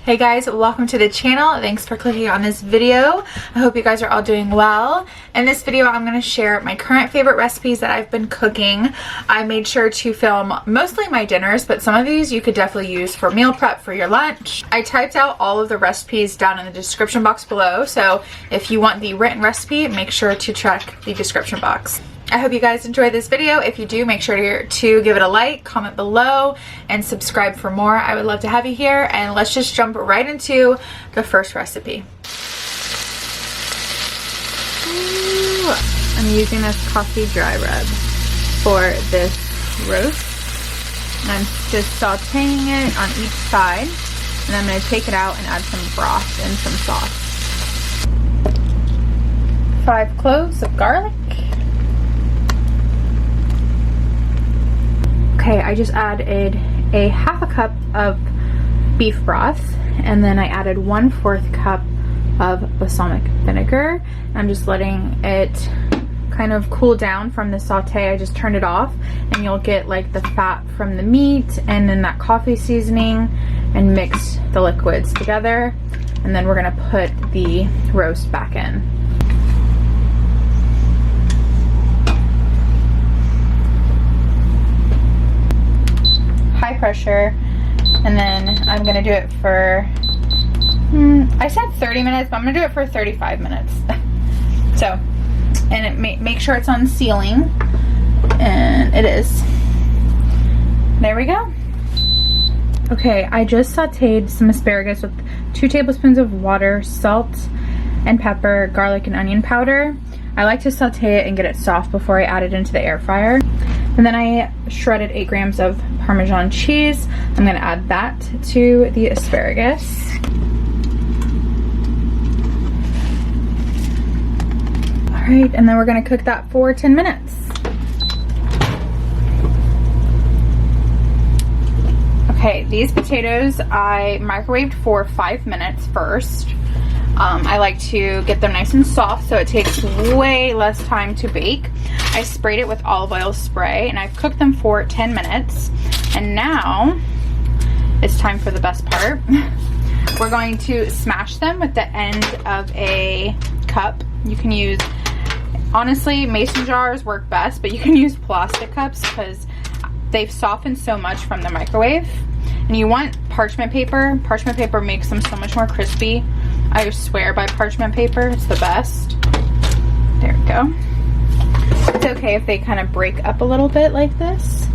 Hey guys, welcome to the channel. Thanks for clicking on this video. I hope you guys are all doing well. In this video, I'm going to share my current favorite recipes that I've been cooking. I made sure to film mostly my dinners, but some of these you could definitely use for meal prep for your lunch. I typed out all of the recipes down in the description box below, so if you want the written recipe, make sure to check the description box. I hope you guys enjoyed this video. If you do, make sure to give it a like, comment below, and subscribe for more. I would love to have you here, and let's just jump right into the first recipe. Ooh, I'm using this coffee dry rub for this roast. And I'm just sauteing it on each side, and I'm going to take it out and add some broth and some sauce. 5 cloves of garlic. Okay, I just added a half a cup of beef broth, and then I added 1/4 cup of balsamic vinegar. I'm just letting it kind of cool down from the saute. I just turned it off, and you'll get like the fat from the meat and then that coffee seasoning, and mix the liquids together. And then we're gonna put the roast back in. High pressure, and then I'm gonna do it for I said 30 minutes, but I'm gonna do it for 35 minutes. So, and make sure it's on sealing, and it is. There we go. Okay, I just sauteed some asparagus with 2 tablespoons of water, salt and pepper, garlic and onion powder. I like to saute it and get it soft before I add it into the air fryer. And then I shredded 8 grams of Parmesan cheese. I'm gonna add that to the asparagus. All right, and then we're gonna cook that for 10 minutes. Okay, these potatoes I microwaved for 5 minutes first. I like to get them nice and soft so it takes way less time to bake. I sprayed it with olive oil spray, and I've cooked them for 10 minutes. And now it's time for the best part. We're going to smash them with the end of a cup. You can use, honestly, mason jars work best, but you can use plastic cups because they've softened so much from the microwave. And you want parchment paper. Parchment paper makes them so much more crispy. I swear by parchment paper, it's the best. There we go. It's okay if they kind of break up a little bit like this.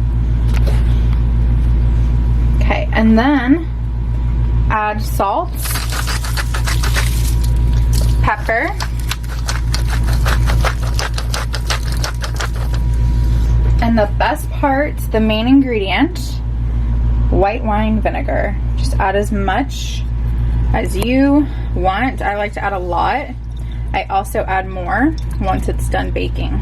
Okay, and then add salt, pepper, and the best part, the main ingredient, white wine vinegar. Just add as much as you want. I like to add a lot. I also add more once it's done baking.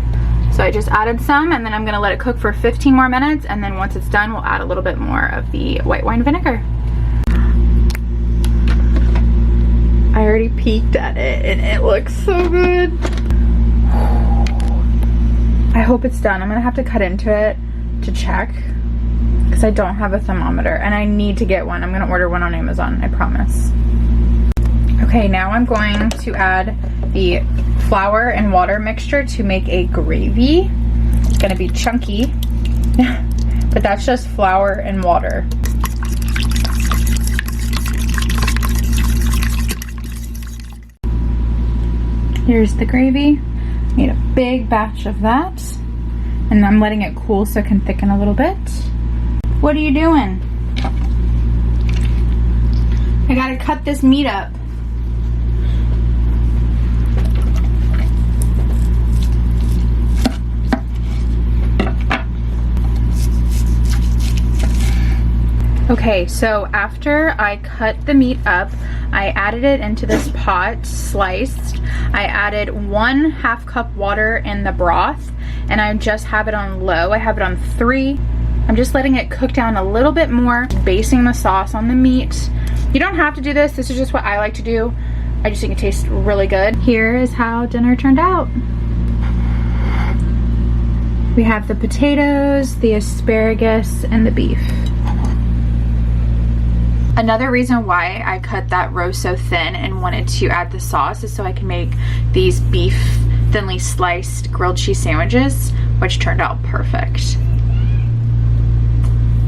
So I just added some, and then I'm gonna let it cook for 15 more minutes, and then once it's done, we'll add a little bit more of the white wine vinegar. I already peeked at it, and it looks so good. I hope it's done. I'm gonna have to cut into it to check, because I don't have a thermometer, and I need to get one. I'm gonna order one on Amazon, I promise. Okay, now I'm going to add the flour and water mixture to make a gravy. It's gonna be chunky, but that's just flour and water. Here's the gravy. Made a big batch of that, and I'm letting it cool so it can thicken a little bit. What are you doing? I gotta cut this meat up. Okay, so after I cut the meat up, I added it into this pot, sliced. I added 1/2 cup water in the broth, and I just have it on low. I have it on 3. I'm just letting it cook down a little bit more, basting the sauce on the meat. You don't have to do this. This is just what I like to do. I just think it tastes really good. Here is how dinner turned out. We have the potatoes, the asparagus, and the beef. Another reason why I cut that roast so thin and wanted to add the sauce is so I can make these beef thinly sliced grilled cheese sandwiches, which turned out perfect.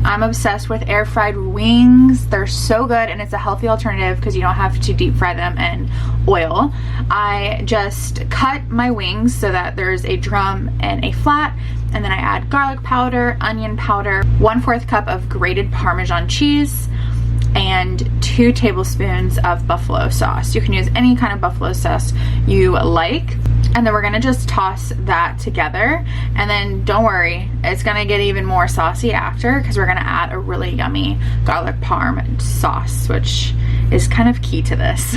I'm obsessed with air fried wings. They're so good, and it's a healthy alternative because you don't have to deep fry them in oil. I just cut my wings so that there's a drum and a flat, and then I add garlic powder, onion powder, 1/4 cup of grated Parmesan cheese, and 2 tablespoons of buffalo sauce. You can use any kind of buffalo sauce you like. And then we're gonna just toss that together, and then don't worry, it's gonna get even more saucy after because we're gonna add a really yummy garlic parm sauce, which is kind of key to this.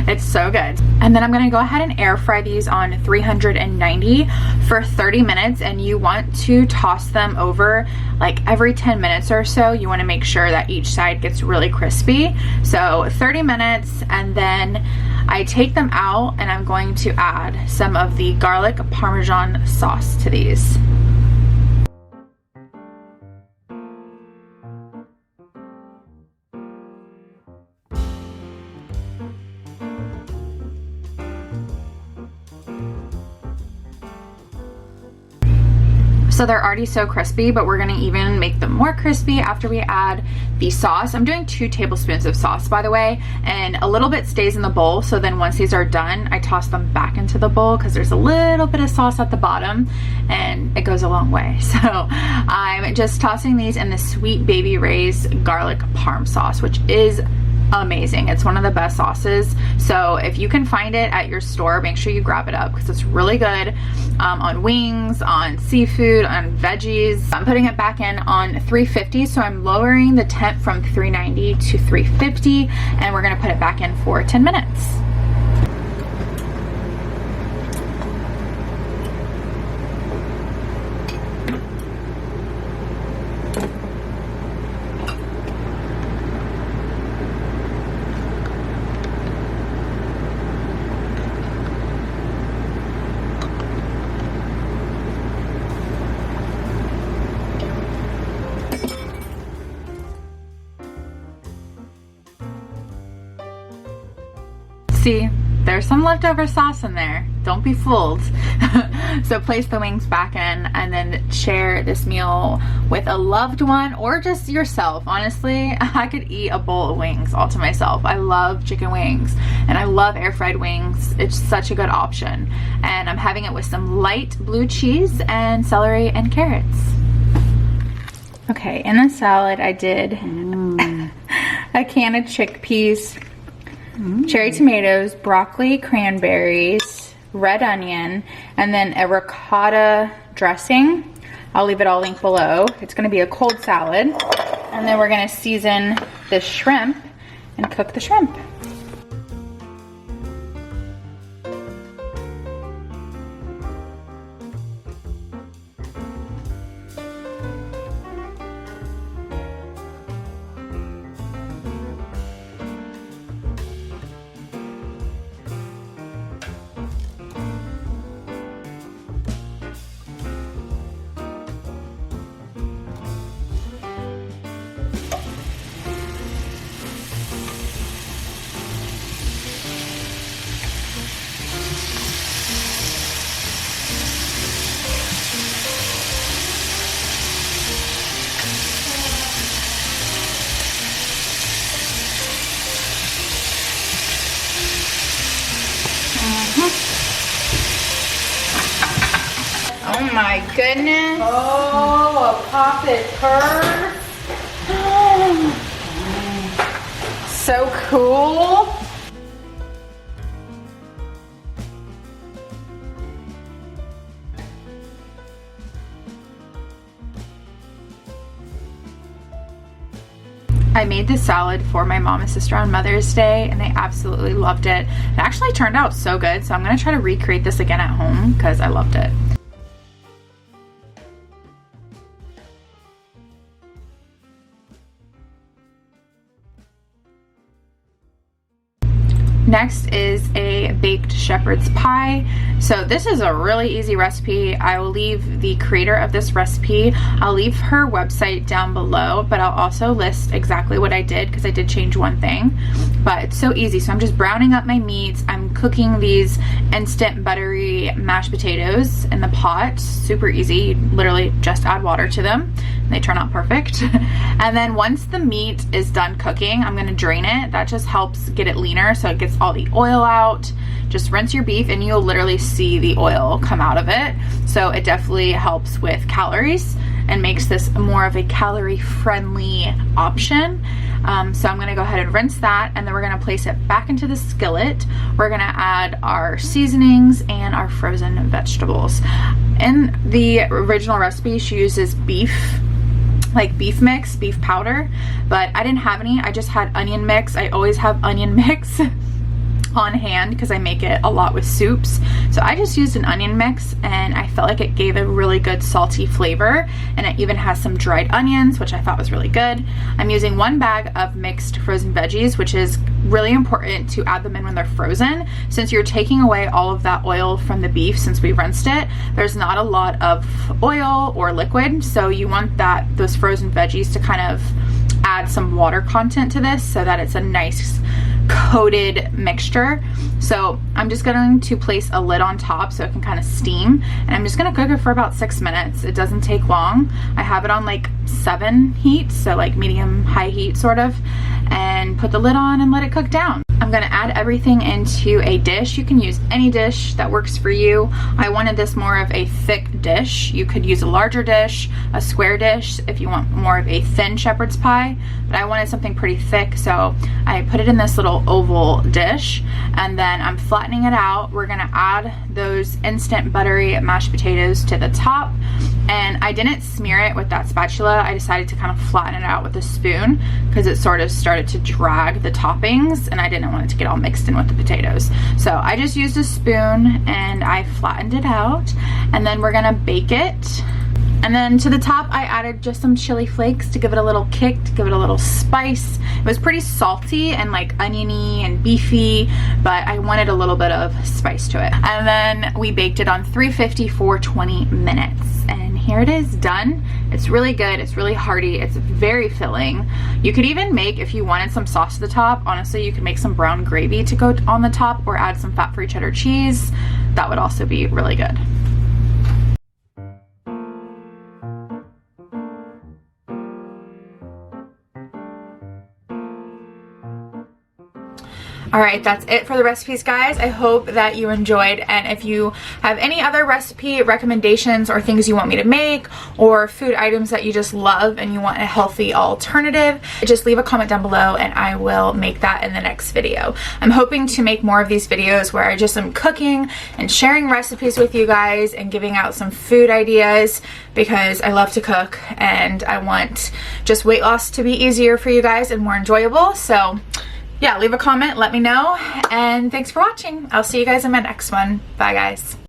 It's so good. And then I'm gonna go ahead and air fry these on 390 for 30 minutes, and you want to toss them over like every 10 minutes or so. You wanna make sure that each side gets really crispy. So 30 minutes, and then I take them out and I'm going to add some of the garlic Parmesan sauce to these. So they're already so crispy, but we're gonna even make them more crispy after we add the sauce. I'm doing 2 tablespoons of sauce, by the way, and a little bit stays in the bowl. So then once these are done, I toss them back into the bowl because there's a little bit of sauce at the bottom and it goes a long way. So I'm just tossing these in the Sweet Baby Ray's garlic parm sauce, which is amazing. It's one of the best sauces. So if you can find it at your store, make sure you grab it up because it's really good on wings, on seafood, on veggies. I'm putting it back in on 350, so I'm lowering the temp from 390 to 350, and we're gonna put it back in for 10 minutes. See, there's some leftover sauce in there. Don't be fooled. So place the wings back in and then share this meal with a loved one or just yourself. Honestly, I could eat a bowl of wings all to myself. I love chicken wings and I love air fried wings. It's such a good option. And I'm having it with some light blue cheese and celery and carrots. Okay, in the salad I did a can of chickpeas, cherry tomatoes, broccoli, cranberries, red onion, and then a ricotta dressing. I'll leave it all linked below. It's gonna be a cold salad. And then we're gonna season the shrimp and cook the shrimp. Oh my goodness. Oh, a popped curd. So cool. I made this salad for my mom and sister on Mother's Day and they absolutely loved it. It actually turned out so good, so I'm gonna try to recreate this again at home because I loved it. Next is a baked shepherd's pie. So this is a really easy recipe. I will leave the creator of this recipe, I'll leave her website down below, but I'll also list exactly what I did because I did change one thing. But it's so easy. So I'm just browning up my meats. I'm cooking these instant buttery mashed potatoes in the pot. Super easy. You literally just add water to them and they turn out perfect. And then once the meat is done cooking, I'm gonna drain it. That just helps get it leaner so it gets all the oil out. Just rinse your beef and you'll literally see the oil come out of it. So it definitely helps with calories and makes this more of a calorie friendly option. So I'm gonna go ahead and rinse that, and then we're gonna place it back into the skillet. We're gonna add our seasonings and our frozen vegetables. In the original recipe, she uses beef, like beef mix, beef powder, but I didn't have any. I just had onion mix. I always have onion mix on hand because I make it a lot with soups. So I just used an onion mix and I felt like it gave a really good salty flavor, and it even has some dried onions, which I thought was really good. I'm using 1 bag of mixed frozen veggies, which is really important to add them in when they're frozen. Since you're taking away all of that oil from the beef, since we rinsed it, there's not a lot of oil or liquid, so you want those frozen veggies to kind of add some water content to this so that it's a nice coated mixture. So I'm just going to place a lid on top so it can kind of steam, and I'm just going to cook it for about 6 minutes. It doesn't take long. I have it on like 7 heat, so like medium high heat sort of, and put the lid on and let it cook down. I'm going to add everything into a dish. You can use any dish that works for you. I wanted this more of a thick dish. You could use a larger dish, a square dish if you want more of a thin shepherd's pie, but I wanted something pretty thick, so I put it in this little oval dish, and then I'm flattening it out. We're going to add those instant buttery mashed potatoes to the top, and I didn't smear it with that spatula. I decided to kind of flatten it out with a spoon because it sort of started to drag the toppings and I didn't want it to get all mixed in with the potatoes. So I just used a spoon and I flattened it out, and then we're gonna bake it. And then to the top, I added just some chili flakes to give it a little kick, to give it a little spice. It was pretty salty and like oniony and beefy, but I wanted a little bit of spice to it. And then we baked it on 350 for 20 minutes. And here it is done. It's really good. It's really hearty. It's very filling. You could even make, if you wanted some sauce to the top, honestly, you could make some brown gravy to go on the top or add some fat-free cheddar cheese. That would also be really good. All right, that's it for the recipes, guys. I hope that you enjoyed, and if you have any other recipe recommendations or things you want me to make, or food items that you just love and you want a healthy alternative, just leave a comment down below and I will make that in the next video. I'm hoping to make more of these videos where I just am cooking and sharing recipes with you guys and giving out some food ideas, because I love to cook and I want just weight loss to be easier for you guys and more enjoyable. So yeah, leave a comment, let me know, and thanks for watching. I'll see you guys in my next one. Bye, guys.